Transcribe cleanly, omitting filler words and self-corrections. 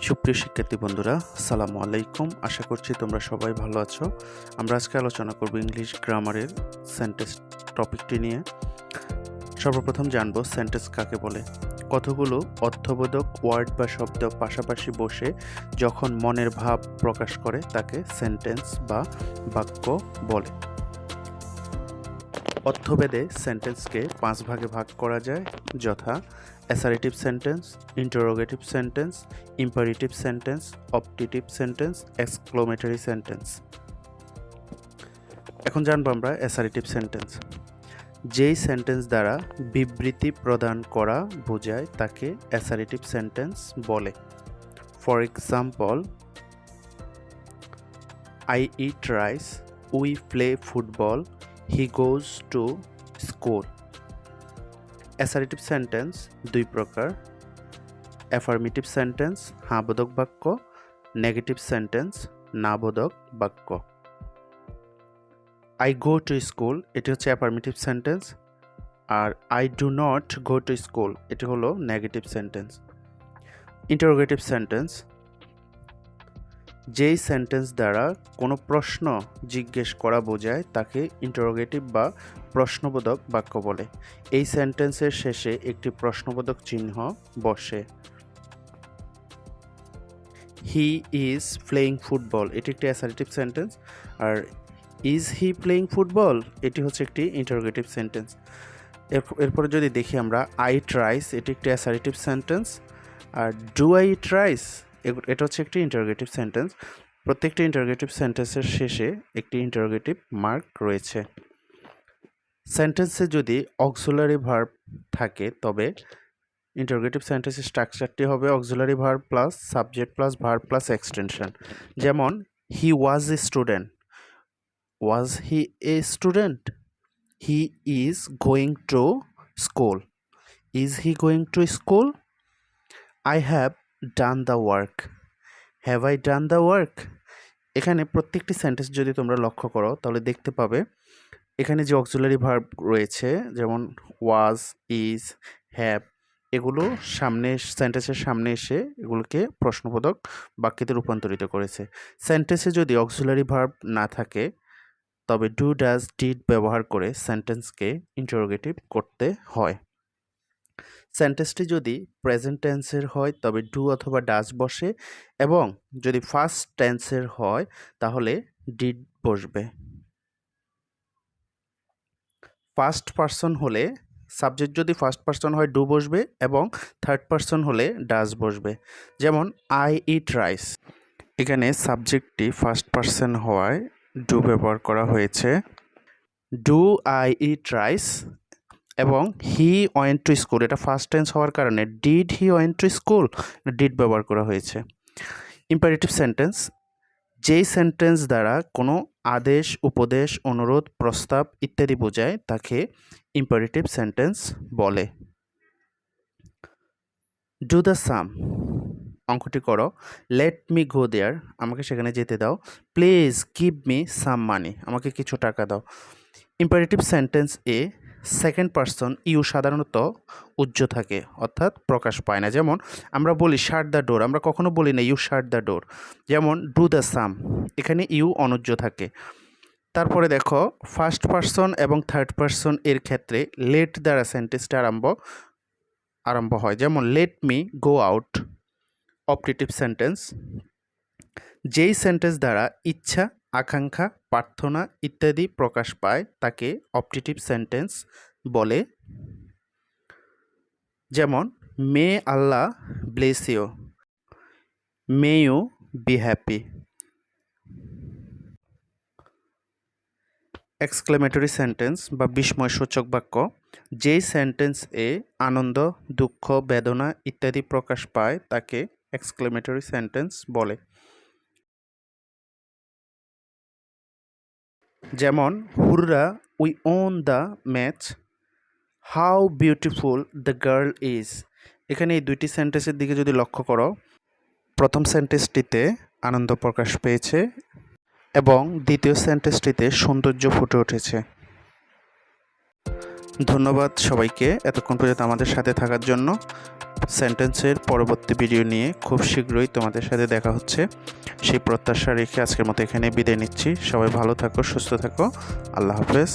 সুপ্রিয় শিক্ষার্থী বন্ধুরা, আসসালামু আলাইকুম। আশা করছি তোমরা সবাই ভালো আছো। আমরা আজকে আলোচনা করব ইংলিশ গ্রামারের সেন্টেন্স টপিকটি নিয়ে। সর্বপ্রথম জানব সেন্টেন্স কাকে বলে। কতগুলো অর্থবোধক ওয়ার্ড বা শব্দ পাশাপাশি বসে যখন মনের ভাব প্রকাশ করে তাকে সেন্টেন্স বা বাক্য বলে। অর্থভেদে সেন্টেন্সকে 5 ভাগে ভাগ করা যায়, যথা assertive sentence, interrogative sentence, imperative sentence, optative sentence, exclamatory sentence. এখন জানবো আমরা অ্যাসারেটিভ সেন্টেন্স। যেই সেন্টেন্স দ্বারা বিবৃতি প্রদান করা বোঝায় তাকে অ্যাসারেটিভ সেন্টেন্স বলে। For example, I eat rice, we play football, he goes to school. Assertive sentence দুই প্রকার: অ্যাফার্মেটিভ সেন্টেন্স হ্যাঁ বোধক বাক্য, নেগেটিভ সেন্টেন্স না বোধক বাক্য। আই গো টু স্কুল এটি হচ্ছে অ্যাফার্মেটিভ সেন্টেন্স, আর I do not go to school এটি হলো নেগেটিভ সেন্টেন্স। ইন্টারোগেটিভ সেন্টেন্স যেই সেন্টেন্স দ্বারা কোনো প্রশ্ন জিজ্ঞেস করা বোঝায় তাকে ইন্টারোগেটিভ বা প্রশ্নবোধক বাক্য বলে। এই সেন্টেন্সের শেষে একটি প্রশ্নবোধক চিহ্ন বসে। হি ইজ প্লেয়িং ফুটবল এটি একটি অ্যাসারেটিভ সেন্টেন্স, আর ইজ হি প্লেয়িং ফুটবল এটি হচ্ছে একটি ইন্টারোগেটিভ সেন্টেন্স। এরপরে যদি দেখি আমরা, আই ইট রাইস এটি একটি অ্যাসারেটিভ সেন্টেন্স, আর ডু আই ইট রাইস এটা হচ্ছে একটি ইন্টারোগেটিভ সেন্টেন্স। প্রত্যেকটি ইন্টারোগেটিভ সেন্টেন্সের শেষে একটি ইন্টারোগেটিভ মার্ক রয়েছে। সেন্টেন্সে যদি অক্সিলারি ভার্ব থাকে তবে ইন্টারোগেটিভ সেন্টেন্সের স্ট্রাকচারটি হবে auxiliary verb plus subject plus verb plus extension. যেমন, he was a student, was he a student? He is going to school, is he going to school? I have done the work, have I done the work? এখানে প্রত্যেকটি sentence যদি তোমরা লক্ষ্য করো তাহলে দেখতে পাবে এখানে যে অক্সিলারি ভার্ব রয়েছে, যেমন ওয়াজ, ইজ, হ্যাভ, এগুলো সেন্টেন্সের সামনে এসে এগুলোকে প্রশ্নবোধক বাক্যতে রূপান্তরিত করেছে। সেন্টেন্সে যদি অক্সিলারি ভার্ব না থাকে তবে ডু, ডাজ, ডিড ব্যবহার করে সেন্টেন্সকে ইন্টারোগেটিভ করতে হয়। সেন্টেন্সটি যদি প্রেজেন্ট টেন্সের হয় তবে ডু অথবা ডাজ বসে, এবং যদি ফার্স্ট টেন্সের হয় তাহলে ডিড বসবে। ফার্স্ট পারসন হলে সাবজেক্ট যদি ফার্স্ট পারসন হয় ডু বসবে, এবং থার্ড পারসন হলে ডাজ বসবে। যেমন, আই ইট রাইস, এখানে সাবজেক্টটি ফার্স্ট পারসন হওয়ায় ডু ব্যবহার করা হয়েছে। ডু আই ইট রাইস, এবং হি ওয়েন্ট টু স্কুল এটা ফার্স্ট টেন্স হওয়ার কারণে did he went to school did ব্যবহার করা হয়েছে। ইম্পারেটিভ সেন্টেন্স যেই সেন্টেন্স দ্বারা কোনো আদেশ, উপদেশ, অনুরোধ, প্রস্তাব ইত্যাদি বোঝায় তাকে ইম্পারেটিভ সেন্টেন্স বলে। ডু দ্য সাম, অঙ্কটি করো। লেট মি গো দেয়ার, আমাকে সেখানে যেতে দাও। Please give me some money, আমাকে কিছু টাকা দাও। ইম্পারেটিভ সেন্টেন্স এ সেকেন্ড পারসন ইউ সাধারণত উজ্জ্ব থাকে, অর্থাৎ প্রকাশ পায় না। যেমন আমরা বলি শাট দ্য ডোর, আমরা কখনো বলি না ইউ শাট দ্য ডোর। যেমন ডু দ্য সাম, এখানে ইউ অনুজ্জ থাকে। তারপরে দেখো, ফার্স্ট পারসন এবং থার্ড পারসন এর ক্ষেত্রে লেট দ্বারা সেন্টেন্সটা আরম্ভ হয়। যেমন let me go out, optative sentence. যেই সেন্টেন্স দ্বারা ইচ্ছা, আকাঙ্ক্ষা, প্রার্থনা ইত্যাদি প্রকাশ পায় তাকে অপটেটিভ সেন্টেন্স বলে। যেমন, may Allah bless you, may you be happy. Exclamatory sentence বা বিস্ময়সূচক বাক্য যেই সেন্টেন্স এ আনন্দ, দুঃখ, বেদনা ইত্যাদি প্রকাশ পায় তাকে এক্সক্লেমেটরি সেন্টেন্স বলে। যেমন, হুররা we won the match, how beautiful the girl is. এখানে এই দুইটি সেন্টেন্সের দিকে যদি লক্ষ্য করো, প্রথম সেন্টেন্সটিতে আনন্দ প্রকাশ পেয়েছে এবং দ্বিতীয় সেন্টেন্সটিতে সৌন্দর্য ফুটে উঠেছে। ধন্যবাদ সবাইকে এতক্ষণ পর্যন্ত আমাদের সাথে থাকার জন্য। সেন্টেন্সের পরবর্তী ভিডিও নিয়ে খুব শীঘ্রই তোমাদের সাথে দেখা হচ্ছে। সেই প্রত্যাশা রেখে আজকের মতো এখানে বিদায় নিচ্ছি। সবাই ভালো থাকো, সুস্থ থাকো। আল্লাহ হাফেজ।